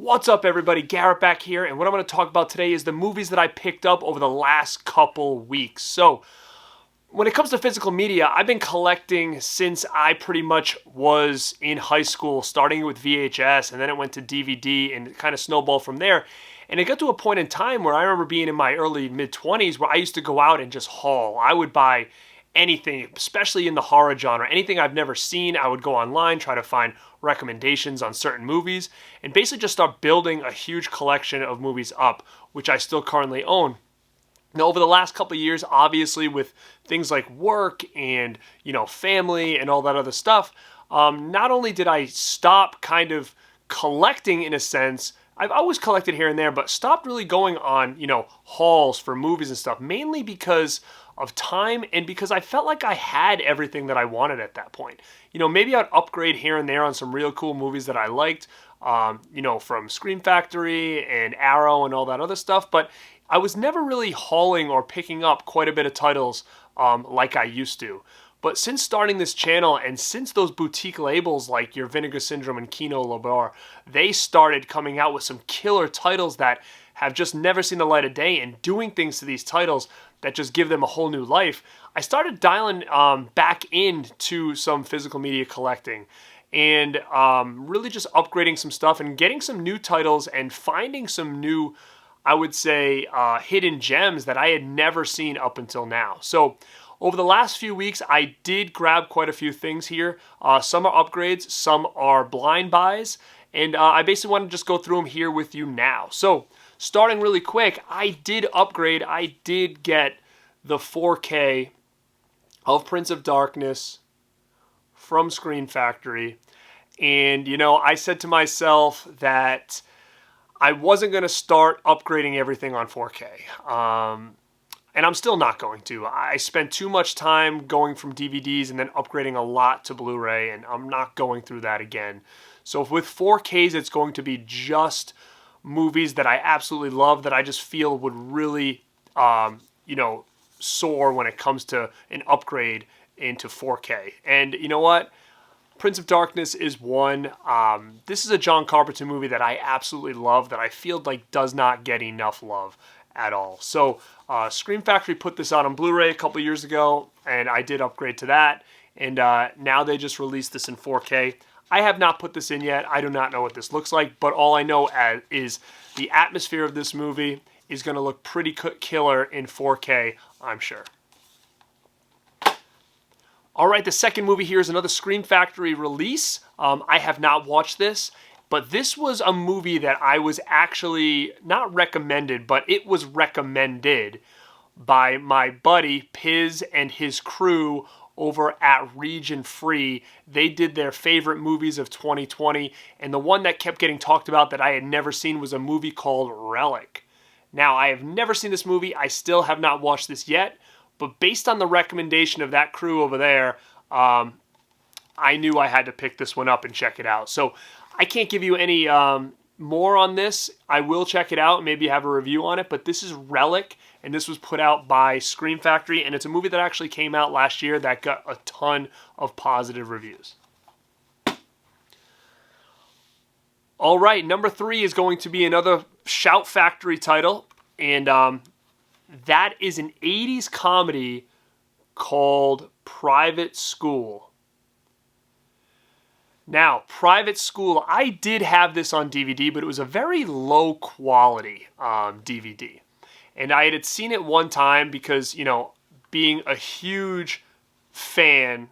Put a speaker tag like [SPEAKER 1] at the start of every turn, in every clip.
[SPEAKER 1] What's up, everybody? Garrett back here, and what I'm going to talk about today is the movies that I picked up over the last couple weeks. So, when it comes to physical media, I've been collecting since I pretty much was in high school, starting with VHS, and then it went to DVD, and it kind of snowballed from there. And it got to a point in time where I remember being in my early mid-20s where I used to go out and just haul. I would buy anything, especially in the horror genre, anything I've never seen. I would go online, try to find recommendations on certain movies, and basically just start building a huge collection of movies up, which I still currently own. Now, over the last couple of years, obviously with things like work and, family and all that other stuff, not only did I stop kind of collecting in a sense, I've always collected here and there, but stopped really going on, hauls for movies and stuff, mainly because of time and because I felt like I had everything that I wanted at that point. Maybe I'd upgrade here and there on some real cool movies that I liked, from Scream Factory and Arrow and all that other stuff, but I was never really hauling or picking up quite a bit of titles like I used to. But since starting this channel and since those boutique labels like your Vinegar Syndrome and Kino Lorber, they started coming out with some killer titles that have just never seen the light of day and doing things to these titles that just give them a whole new life, I started dialing back into some physical media collecting and really just upgrading some stuff and getting some new titles and finding some new, I would say, hidden gems that I had never seen up until now. So over the last few weeks, I did grab quite a few things here. Some are upgrades, some are blind buys, and I basically want to just go through them here with you now. So starting really quick, I did upgrade. I did get the 4K of Prince of Darkness from Scream Factory. And, I said to myself that I wasn't going to start upgrading everything on 4K. And I'm still not going to. I spent too much time going from DVDs and then upgrading a lot to Blu-ray, and I'm not going through that again. So with 4Ks, it's going to be just movies that I absolutely love that I just feel would really, soar when it comes to an upgrade into 4K. And you know what? Prince of Darkness is one. This is a John Carpenter movie that I absolutely love, that I feel like does not get enough love at all. So Scream Factory put this out on Blu-ray a couple years ago, and I did upgrade to that. And now they just released this in 4K. I have not put this in yet. I do not know what this looks like, but all I know is the atmosphere of this movie is going to look pretty killer in 4K, I'm sure. All right, the second movie here is another Scream Factory release. I have not watched this, but this was a movie that I was actually not recommended, but it was recommended by my buddy Piz and his crew over at Region Free. They did their favorite movies of 2020, and the one that kept getting talked about that I had never seen was a movie called Relic. Now, I have never seen this movie. I still have not watched this yet, but based on the recommendation of that crew over there, I knew I had to pick this one up and check it out. So I can't give you any more on this. I will check it out and maybe have a review on it, but this is Relic, and this was put out by Scream Factory, and it's a movie that actually came out last year that got a ton of positive reviews. All right, number 3 is going to be another Shout Factory title, and that is an 80s comedy called Private School. Now, Private School, I did have this on DVD, but it was a very low quality DVD. And I had seen it one time because, being a huge fan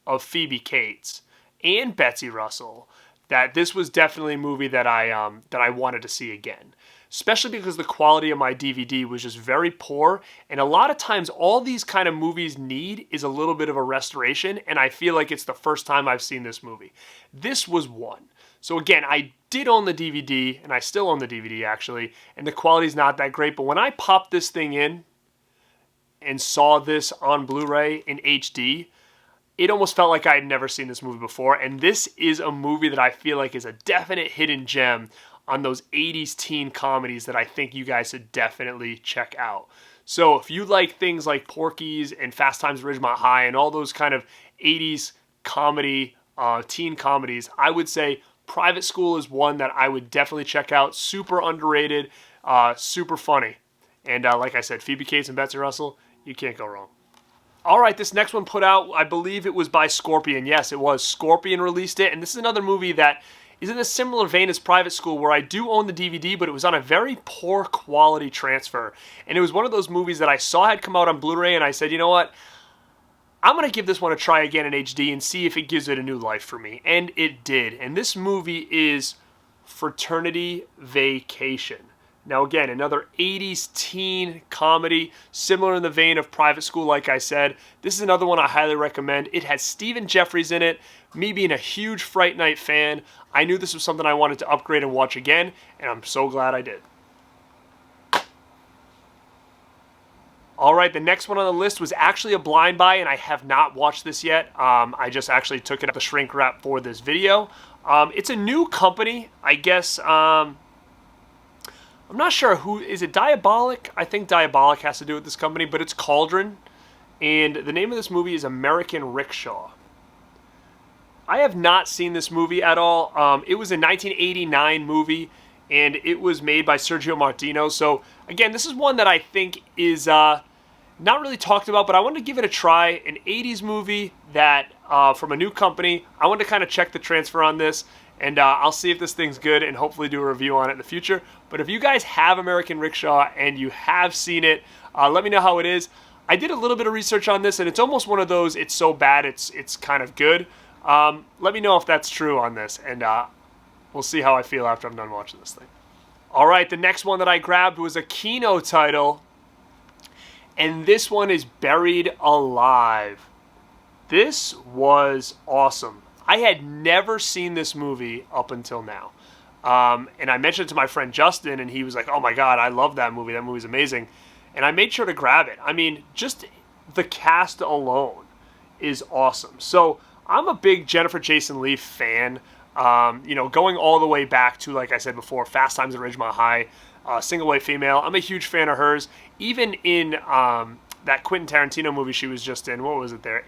[SPEAKER 1] of Phoebe Cates and Betsy Russell, that this was definitely a movie that I wanted to see again. Especially because the quality of my DVD was just very poor, and a lot of times all these kind of movies need is a little bit of a restoration, and I feel like it's the first time I've seen this movie. This was one. So again, I did own the DVD, and I still own the DVD actually, and the quality's not that great, but when I popped this thing in and saw this on Blu-ray in HD, it almost felt like I had never seen this movie before, and this is a movie that I feel like is a definite hidden gem on those 80s teen comedies that I think you guys should definitely check out. So if you like things like Porky's and Fast Times at Ridgemont High and all those kind of 80s comedy, teen comedies, I would say Private School is one that I would definitely check out. Super underrated, super funny. And like I said, Phoebe Cates and Betsy Russell, you can't go wrong. All right, this next one put out, I believe it was by Scorpion. Yes, it was. Scorpion released it, and this is another movie that is in a similar vein as Private School, where I do own the DVD, but it was on a very poor quality transfer. And it was one of those movies that I saw had come out on Blu-ray, and I said, you know what? I'm going to give this one a try again in HD and see if it gives it a new life for me. And it did. And this movie is Fraternity Vacation. Now again, another 80s teen comedy, similar in the vein of Private School, like I said. This is another one I highly recommend. It has Stephen Jeffries in it. Me being a huge Fright Night fan, I knew this was something I wanted to upgrade and watch again, and I'm so glad I did. All right, the next one on the list was actually a blind buy, and I have not watched this yet. I just actually took it up the shrink wrap for this video. It's a new company, I guess. I'm not sure who, is it Diabolic? I think Diabolic has to do with this company, but it's Cauldron. And the name of this movie is American Rickshaw. I have not seen this movie at all. It was a 1989 movie, and it was made by Sergio Martino. So, again, this is one that I think is not really talked about, but I wanted to give it a try. An 80s movie that from a new company. I wanted to kind of check the transfer on this. And I'll see if this thing's good and hopefully do a review on it in the future. But if you guys have American Rickshaw and you have seen it, let me know how it is. I did a little bit of research on this, and it's almost one of those, it's so bad, it's kind of good. Let me know if that's true on this, and we'll see how I feel after I'm done watching this thing. All right, the next one that I grabbed was a Kino title, and this one is Buried Alive. This was awesome. I had never seen this movie up until now. And I mentioned it to my friend Justin, and he was like, oh my God, I love that movie. That movie's amazing. And I made sure to grab it. I mean, just the cast alone is awesome. So I'm a big Jennifer Jason Leigh fan. Going all the way back to, like I said before, Fast Times at Ridgemont High, Single White Female. I'm a huge fan of hers. Even in that Quentin Tarantino movie she was just in, what was it there,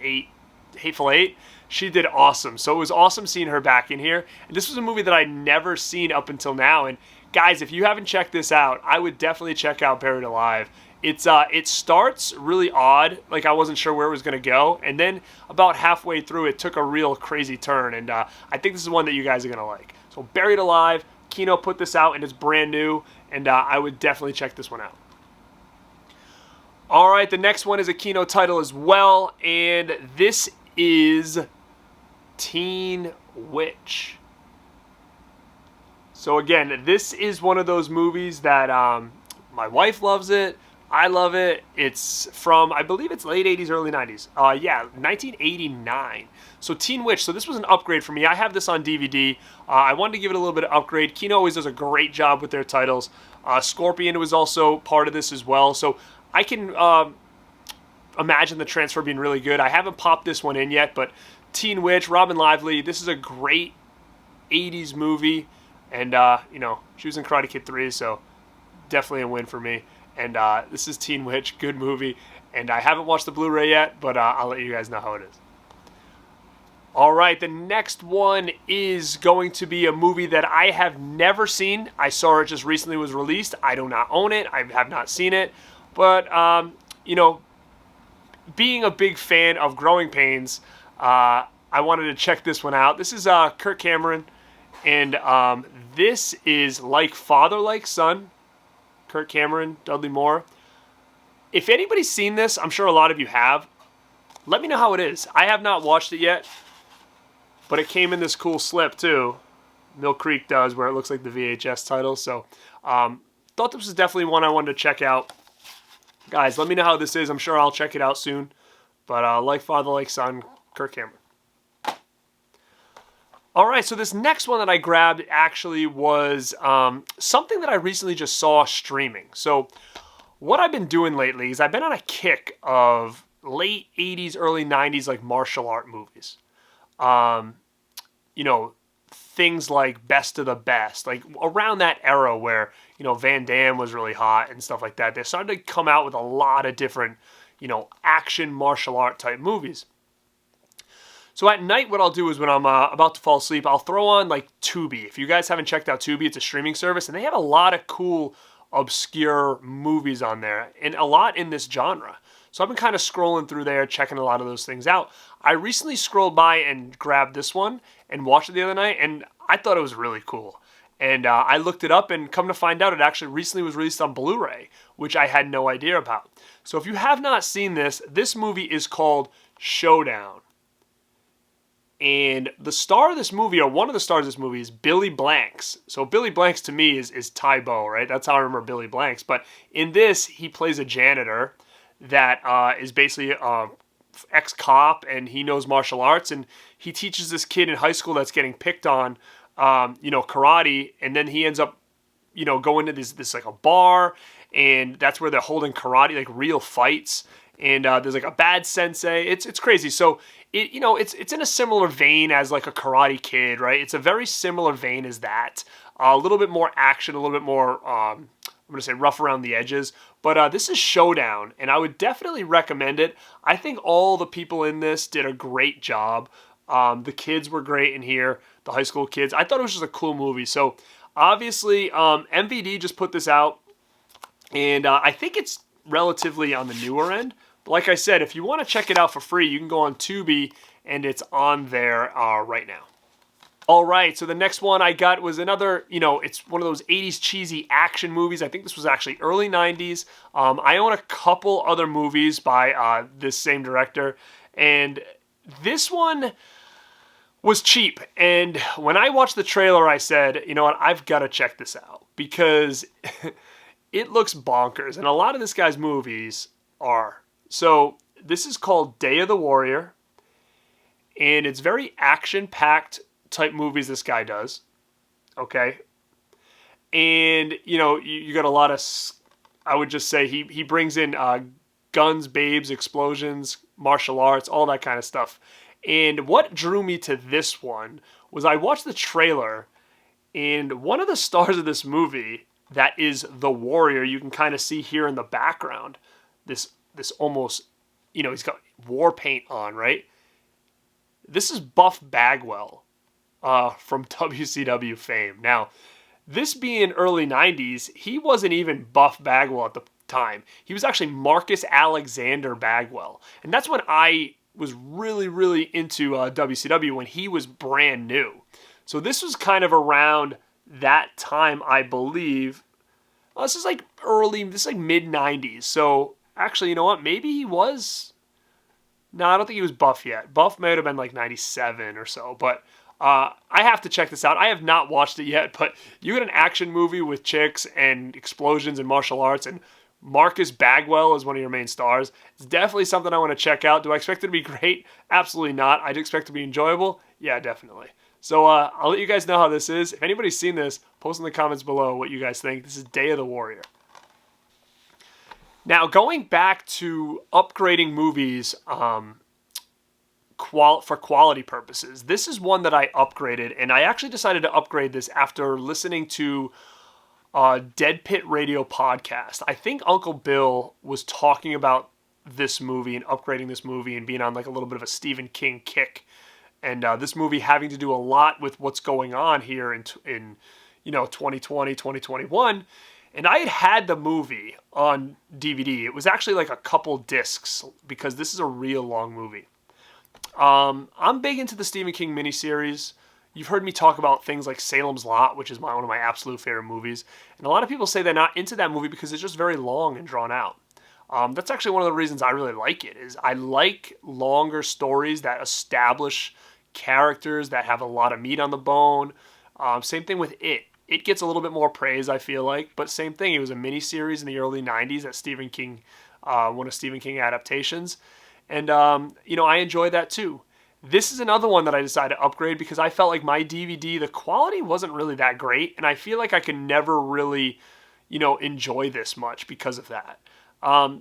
[SPEAKER 1] Hateful Eight? She did awesome. So it was awesome seeing her back in here. And this was a movie that I'd never seen up until now. And guys, if you haven't checked this out, I would definitely check out Buried Alive. It starts really odd, like I wasn't sure where it was going to go. And then about halfway through, it took a real crazy turn. And I think this is one that you guys are going to like. So Buried Alive, Kino put this out, and it's brand new. And I would definitely check this one out. All right, the next one is a Kino title as well. And this is Teen Witch. So again, this is one of those movies that my wife loves it. I love it. It's from, I believe it's late 80s, early 90s. 1989. So Teen Witch. So this was an upgrade for me. I have this on DVD. I wanted to give it a little bit of upgrade. Kino always does a great job with their titles. Scorpion was also part of this as well. So I can imagine the transfer being really good. I haven't popped this one in yet, but Teen Witch, Robin Lively, this is a great 80s movie. And, she was in Karate Kid 3, so definitely a win for me. And this is Teen Witch, good movie. And I haven't watched the Blu-ray yet, but I'll let you guys know how it is. All right, the next one is going to be a movie that I have never seen. I saw it just recently was released. I do not own it. I have not seen it. But, being a big fan of Growing Pains, I wanted to check this one out. This is Kirk Cameron, and this is Like Father, Like Son. Kirk Cameron, Dudley Moore. If anybody's seen this, I'm sure a lot of you have. Let me know how it is. I have not watched it yet, but it came in this cool slip too. Mill Creek does, where it looks like the VHS title. So, thought this was definitely one I wanted to check out. Guys, let me know how this is. I'm sure I'll check it out soon. But Like Father, Like Son, Kirk Cameron. All right, so this next one that I grabbed actually was something that I recently just saw streaming. So what I've been doing lately is I've been on a kick of late 80s, early 90s, like martial art movies. Things like Best of the Best, like around that era where, Van Damme was really hot and stuff like that. They started to come out with a lot of different, action martial art type movies. So at night, what I'll do is when I'm about to fall asleep, I'll throw on like Tubi. If you guys haven't checked out Tubi, it's a streaming service, and they have a lot of cool, obscure movies on there, and a lot in this genre. So I've been kind of scrolling through there, checking a lot of those things out. I recently scrolled by and grabbed this one and watched it the other night, and I thought it was really cool. And I looked it up, and come to find out, it actually recently was released on Blu-ray, which I had no idea about. So if you have not seen this, this movie is called Showdown. And the star of this movie, or one of the stars of this movie, is Billy Blanks. So Billy Blanks to me is Tybo, right? That's how I remember Billy Blanks. But in this, he plays a janitor that is basically an ex-cop, and he knows martial arts, and he teaches this kid in high school that's getting picked on, karate, and then he ends up, going to this like a bar, and that's where they're holding karate, like real fights. And there's like a bad sensei. It's crazy. So it's in a similar vein as like a Karate Kid, right? It's a very similar vein as that. A little bit more action, a little bit more I'm gonna say rough around the edges. But this is Showdown, and I would definitely recommend it. I think all the people in this did a great job. The kids were great in here, the high school kids. I thought it was just a cool movie. So obviously, MVD just put this out, and I think it's relatively on the newer end. But like I said, if you want to check it out for free, you can go on Tubi, and it's on there right now. All right, so the next one I got was another, it's one of those 80s cheesy action movies. I think this was actually early 90s. I own a couple other movies by this same director, and this one was cheap. And when I watched the trailer, I said, you know what, I've got to check this out, because it looks bonkers, and a lot of this guy's movies are. So this is called Day of the Warrior, and it's very action-packed type movies this guy does, okay? And, you got a lot of, I would just say, he brings in guns, babes, explosions, martial arts, all that kind of stuff. And what drew me to this one was I watched the trailer, and one of the stars of this movie that is the warrior, you can kind of see here in the background, this almost, he's got war paint on, right? This is Buff Bagwell from WCW fame. Now, this being early 90s, he wasn't even Buff Bagwell at the time. He was actually Marcus Alexander Bagwell. And that's when I was really, really into WCW, when he was brand new. So this was kind of around that time, I believe. This is like mid-90s. So actually, you know what? Maybe he was... No, I don't think he was Buff yet. Buff might have been like 97 or so. But I have to check this out. I have not watched it yet, but you get an action movie with chicks and explosions and martial arts, and Marcus Bagwell is one of your main stars. It's definitely something I want to check out. Do I expect it to be great? Absolutely not. I'd expect it to be enjoyable. Yeah, definitely. So I'll let you guys know how this is. If anybody's seen this, post in the comments below what you guys think. This is Day of the Warrior. Now, going back to upgrading movies for quality purposes, this is one that I upgraded, and I actually decided to upgrade this after listening to Dead Pit Radio podcast. I think Uncle Bill was talking about this movie and upgrading this movie and being on like a little bit of a Stephen King kick, and this movie having to do a lot with what's going on here in 2020, 2021. And I had the movie on DVD. It was actually like a couple discs, because this is a real long movie. I'm big into the Stephen King miniseries. You've heard me talk about things like Salem's Lot, which is one of my absolute favorite movies. And a lot of people say they're not into that movie because it's just very long and drawn out. That's actually one of the reasons I really like it, is I like longer stories that establish characters, that have a lot of meat on the bone. Same thing with It. It gets a little bit more praise, I feel like, but same thing. It was a miniseries in the early 90s that Stephen King, one of Stephen King adaptations. And, I enjoy that too. This is another one that I decided to upgrade because I felt like my DVD, the quality wasn't really that great, and I feel like I can never really, enjoy this much because of that.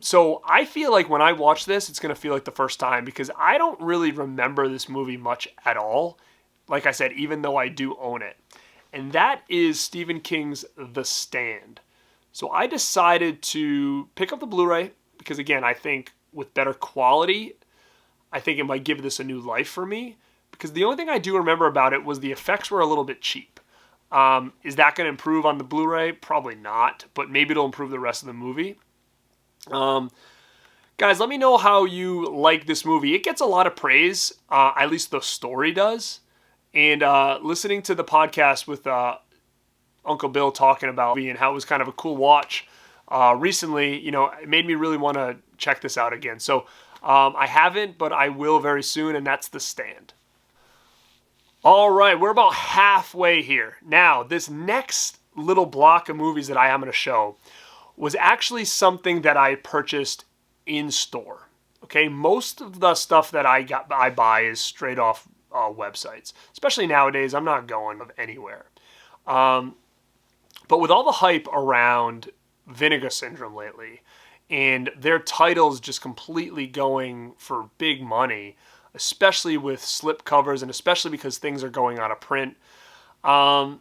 [SPEAKER 1] So I feel like when I watch this, it's going to feel like the first time, because I don't really remember this movie much at all. Like I said, even though I do own it. And that is Stephen King's The Stand. So I decided to pick up the Blu-ray because, again, I think with better quality, I think it might give this a new life for me. because the only thing I do remember about it was the effects were a little bit cheap. Is that going to improve on the Blu-ray? Probably not, but maybe it'll improve the rest of the movie. Guys, let me know how you like this movie. It gets a lot of praise, at least the story does. And listening to the podcast with Uncle Bill talking about it and how it was kind of a cool watch recently, it made me really want to check this out again. So I haven't, but I will very soon, and that's The Stand. All right, we're about halfway here. Now, this next little block of movies that I am going to show was actually something that I purchased in store. Okay, most of the stuff that I buy is straight off websites. Especially nowadays, I'm not going anywhere. But with all the hype around Vinegar Syndrome lately, and their titles just completely going for big money, especially with slip covers, and especially because things are going out of print, I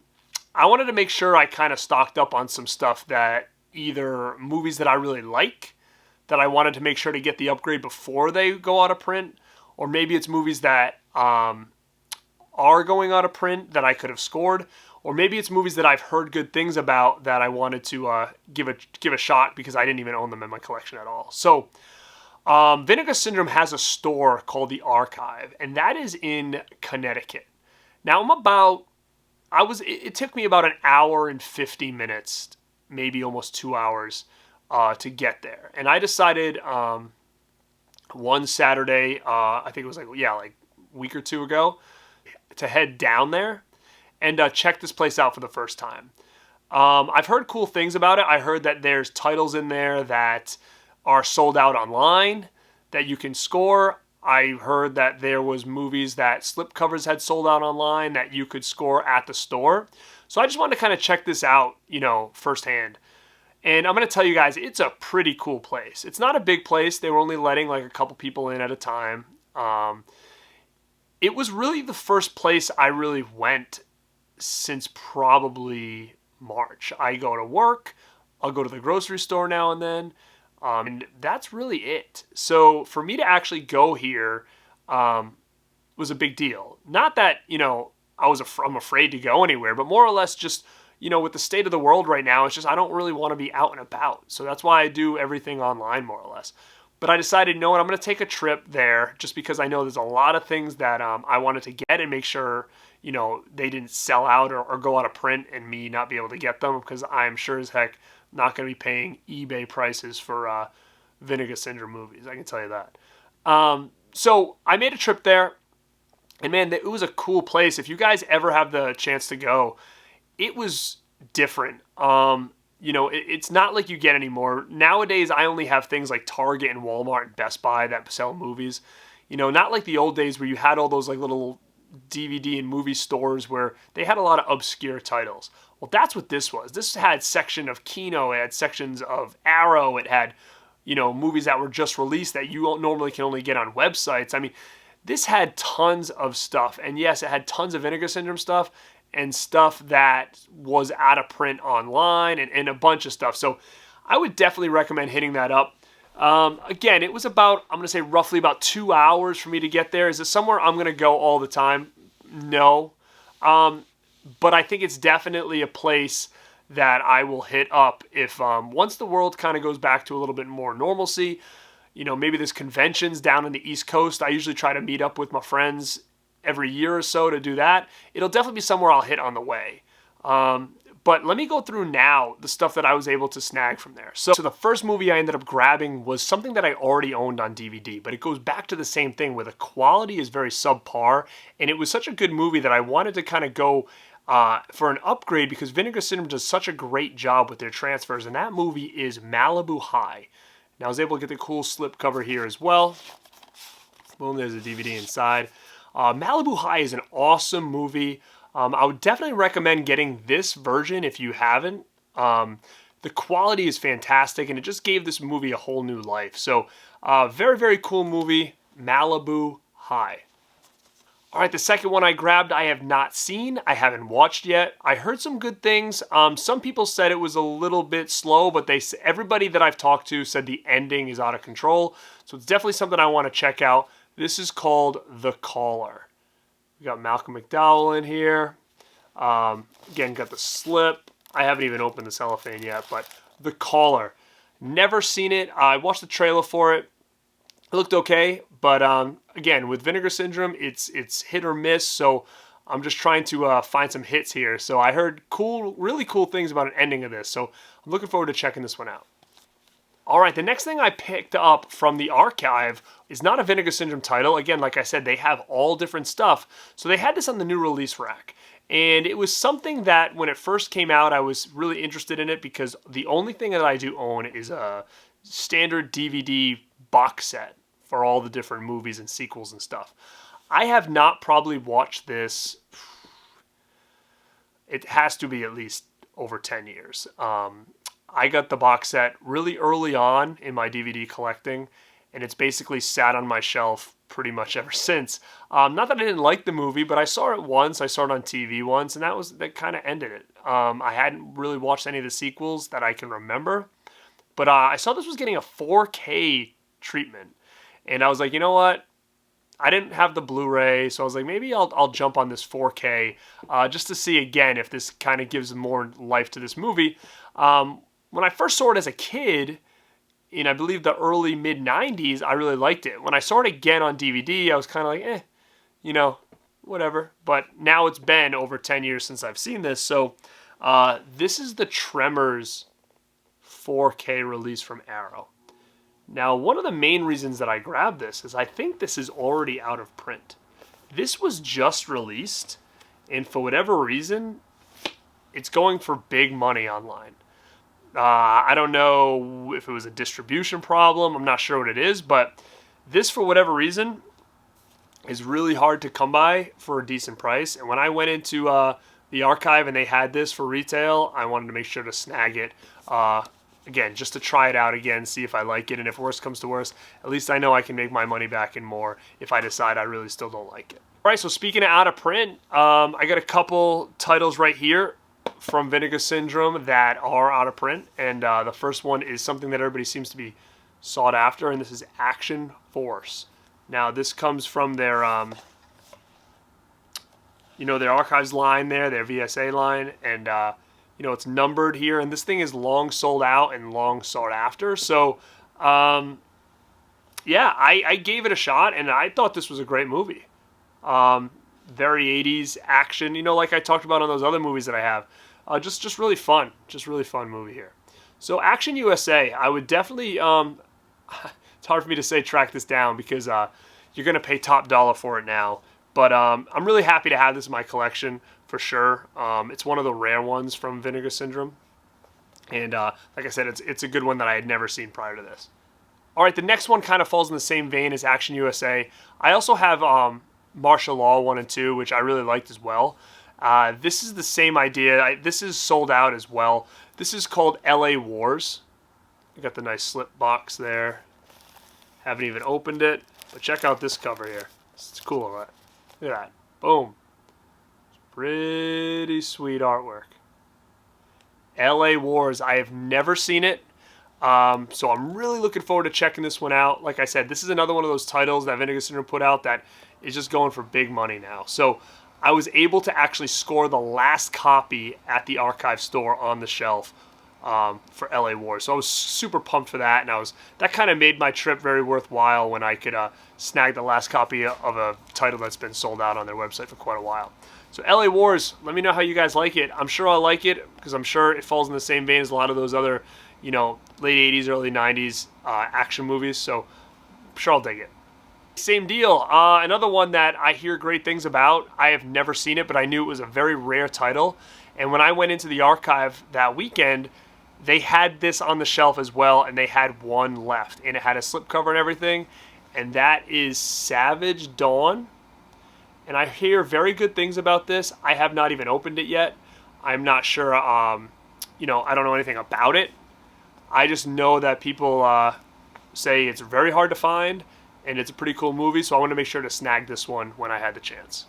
[SPEAKER 1] wanted to make sure I kind of stocked up on some stuff that either movies that I really like, that I wanted to make sure to get the upgrade before they go out of print, or maybe it's movies that are going out of print that I could have scored, or maybe it's movies that I've heard good things about that I wanted to give a shot because I didn't even own them in my collection at all. So Vinegar Syndrome has a store called The Archive, and that is in Connecticut. Now it took me about an hour and 50 minutes, maybe almost 2 hours to get there. And I decided one Saturday, I think it was like a week or two ago, to head down there and check this place out for the first time. I've heard cool things about it. I heard that there's titles in there that are sold out online that you can score. I heard that there was movies that slipcovers had sold out online that you could score at the store. So I just wanted to kind of check this out, firsthand. And I'm going to tell you guys, it's a pretty cool place. It's not a big place. They were only letting like a couple people in at a time. It was really the first place I really went since probably March. I go to work. I'll go to the grocery store now and then. And that's really it. So for me to actually go here was a big deal. Not that, I'm afraid to go anywhere, but more or less just, with the state of the world right now, it's just I don't really want to be out and about. So that's why I do everything online more or less. But I decided, I'm going to take a trip there just because I know there's a lot of things that I wanted to get and make sure, they didn't sell out or go out of print and me not be able to get them, because I'm sure as heck not going to be paying eBay prices for Vinegar Syndrome movies. I can tell you that. So I made a trip there, and man, it was a cool place. If you guys ever have the chance to go, it was different. It's not like you get anymore. Nowadays, I only have things like Target and Walmart and Best Buy that sell movies. Not like the old days where you had all those like little DVD and movie stores where they had a lot of obscure titles. Well, that's what this was. This had section of Kino, it had sections of Arrow, it had, movies that were just released that you normally can only get on websites. I mean, this had tons of stuff. And yes, it had tons of Vinegar Syndrome stuff and stuff that was out of print online and a bunch of stuff. So I would definitely recommend hitting that up. Again, it was about, I'm going to say roughly about 2 hours for me to get there. Is it somewhere I'm going to go all the time? No. But I think it's definitely a place that I will hit up if once the world kind of goes back to a little bit more normalcy. Maybe there's conventions down in the East Coast. I usually try to meet up with my friends every year or so to do that. It'll definitely be somewhere I'll hit on the way. But let me go through now the stuff that I was able to snag from there. So the first movie I ended up grabbing was something that I already owned on DVD, but it goes back to the same thing where the quality is very subpar, and it was such a good movie that I wanted to kind of go for an upgrade because Vinegar Syndrome does such a great job with their transfers, and that movie is Malibu High. Now I was able to get the cool slip cover here as well. Boom, there's a DVD inside. Malibu High is an awesome movie. I would definitely recommend getting this version if you haven't. The quality is fantastic, and it just gave this movie a whole new life. So, very, very cool movie, Malibu High. All right, the second one I grabbed, I have not seen. I haven't watched yet. I heard some good things. Some people said it was a little bit slow, but everybody that I've talked to said the ending is out of control. So it's definitely something I want to check out. This is called The Caller. We got Malcolm McDowell in here. Again, got the slip. I haven't even opened the cellophane yet, but The Caller. Never seen it. I watched the trailer for it. It looked okay, but again, with Vinegar Syndrome, it's hit or miss, so I'm just trying to find some hits here. So I heard really cool things about an ending of this, so I'm looking forward to checking this one out. All right, the next thing I picked up from the archive is not a Vinegar Syndrome title. Again, like I said, they have all different stuff. So they had this on the new release rack. And it was something that when it first came out, I was really interested in it because the only thing that I do own is a standard DVD box set for all the different movies and sequels and stuff. I have not probably watched this. It has to be at least over 10 years. I got the box set really early on in my DVD collecting, and it's basically sat on my shelf pretty much ever since. Not that I didn't like the movie, but I saw it once. I saw it on TV once, and that kind of ended it. I hadn't really watched any of the sequels that I can remember, but I saw this was getting a 4K treatment, and I was like, you know what? I didn't have the Blu-ray, so I was like, maybe I'll jump on this 4K just to see again if this kind of gives more life to this movie. When I first saw it as a kid, in I believe the early mid-90s, I really liked it. When I saw it again on DVD, I was kind of like, whatever. But now it's been over 10 years since I've seen this. So this is the Tremors 4K release from Arrow. Now, one of the main reasons that I grabbed this is I think this is already out of print. This was just released, and for whatever reason, it's going for big money online. I don't know if it was a distribution problem. I'm not sure what it is, but this, for whatever reason, is really hard to come by for a decent price. And when I went into the archive and they had this for retail, I wanted to make sure to snag it. Again, just to try it out again, see if I like it. And if worse comes to worse, at least I know I can make my money back and more if I decide I really still don't like it. All right, so speaking of out of print, I got a couple titles right here from Vinegar Syndrome that are out of print, and the first one is something that everybody seems to be sought after, and this is Action Force. Now, this comes from their, their archives line there, their VSA line, and it's numbered here, and this thing is long sold out and long sought after. So, I gave it a shot, and I thought this was a great movie. Very 80s action, like I talked about on those other movies that I have. Just really fun. Just really fun movie here. So Action USA, I would definitely, it's hard for me to say track this down because you're going to pay top dollar for it now. But I'm really happy to have this in my collection for sure. It's one of the rare ones from Vinegar Syndrome. And like I said, it's a good one that I had never seen prior to this. All right, the next one kind of falls in the same vein as Action USA. I also have Martial Law 1 and 2, which I really liked as well. This is the same idea. This is sold out as well. This is called LA Wars. I got the nice slip box there. Haven't even opened it, but check out this cover here. It's cool, right? Look at that. Boom. Pretty sweet artwork. LA Wars. I have never seen it. So I'm really looking forward to checking this one out. Like I said, this is another one of those titles that Vinegar Syndrome put out that is just going for big money now. So I was able to actually score the last copy at the archive store on the shelf for LA Wars. So I was super pumped for that, and that kind of made my trip very worthwhile when I could snag the last copy of a title that's been sold out on their website for quite a while. So LA Wars, let me know how you guys like it. I'm sure I'll like it because I'm sure it falls in the same vein as a lot of those other, late 80s, early 90s action movies. So I'm sure I'll dig it. Same deal. Another one that I hear great things about. I have never seen it, but I knew it was a very rare title. And when I went into the archive that weekend, they had this on the shelf as well, and they had one left. And it had a slipcover and everything. And that is Savage Dawn. And I hear very good things about this. I have not even opened it yet. I'm not sure, I don't know anything about it. I just know that people say it's very hard to find, and it's a pretty cool movie, so I want to make sure to snag this one when I had the chance.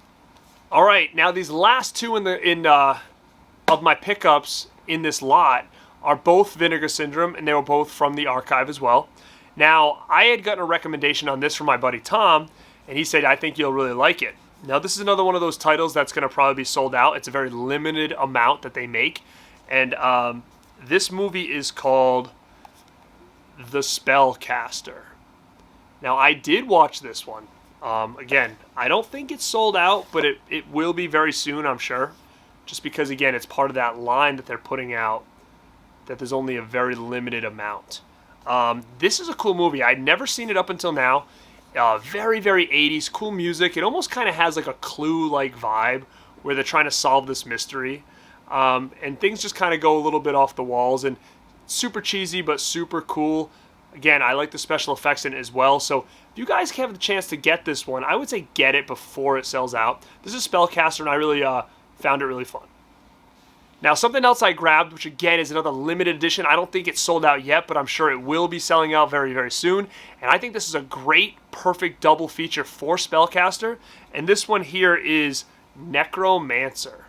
[SPEAKER 1] All right, now these last two of my pickups in this lot are both Vinegar Syndrome, and they were both from the archive as well. Now, I had gotten a recommendation on this from my buddy Tom, and he said, I think you'll really like it. Now, this is another one of those titles that's going to probably be sold out. It's a very limited amount that they make. And this movie is called The Spellcaster. Now, I did watch this one. Again, I don't think it's sold out, but it will be very soon, I'm sure. Just because, again, it's part of that line that they're putting out that there's only a very limited amount. This is a cool movie. I'd never seen it up until now. Very, very 80s, cool music. It almost kind of has like a Clue-like vibe where they're trying to solve this mystery. And things just kind of go a little bit off the walls. And super cheesy, but super cool. Again, I like the special effects in it as well. So if you guys have the chance to get this one, I would say get it before it sells out. This is Spellcaster, and I really found it really fun. Now, something else I grabbed, which again is another limited edition. I don't think it's sold out yet, but I'm sure it will be selling out very, very soon. And I think this is a great, perfect double feature for Spellcaster. And this one here is Necromancer.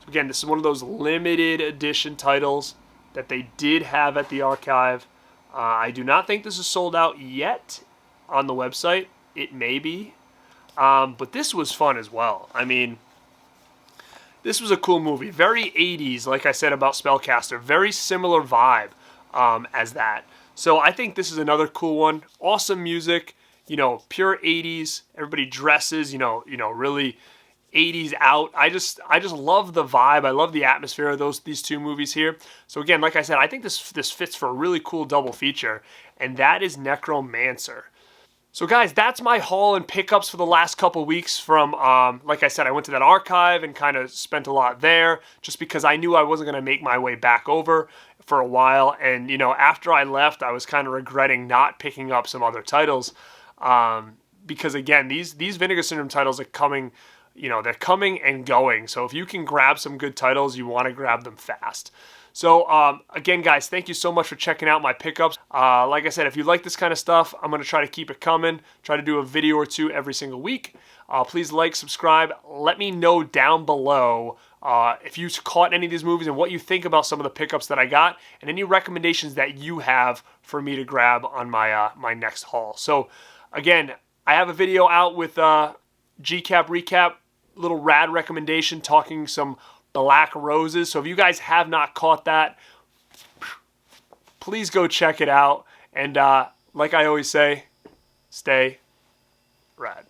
[SPEAKER 1] So again, this is one of those limited edition titles that they did have at the archive. I do not think this is sold out yet on the website. It may be. But this was fun as well. I mean, this was a cool movie. Very 80s, like I said about Spellcaster. Very similar vibe as that. So I think this is another cool one. Awesome music, pure 80s. Everybody dresses, really 80s out. I just love the vibe. I love the atmosphere of these two movies here. So again, like I said, I think this fits for a really cool double feature, and that is Necromancer. So guys, that's my haul and pickups for the last couple weeks from, like I said, I went to that archive and kind of spent a lot there just because I knew I wasn't going to make my way back over for a while. And, after I left, I was kind of regretting not picking up some other titles because, again, these Vinegar Syndrome titles are coming, they're coming and going. So if you can grab some good titles, you want to grab them fast. So, again, guys, thank you so much for checking out my pickups. Like I said, if you like this kind of stuff, I'm going to try to keep it coming, try to do a video or two every single week. Please like, subscribe. Let me know down below if you caught any of these movies and what you think about some of the pickups that I got and any recommendations that you have for me to grab on my, my next haul. So, again, I have a video out with GCap Recap, little rad recommendation talking some Black Roses. So if you guys have not caught that, please go check it out. And like I always say, stay rad.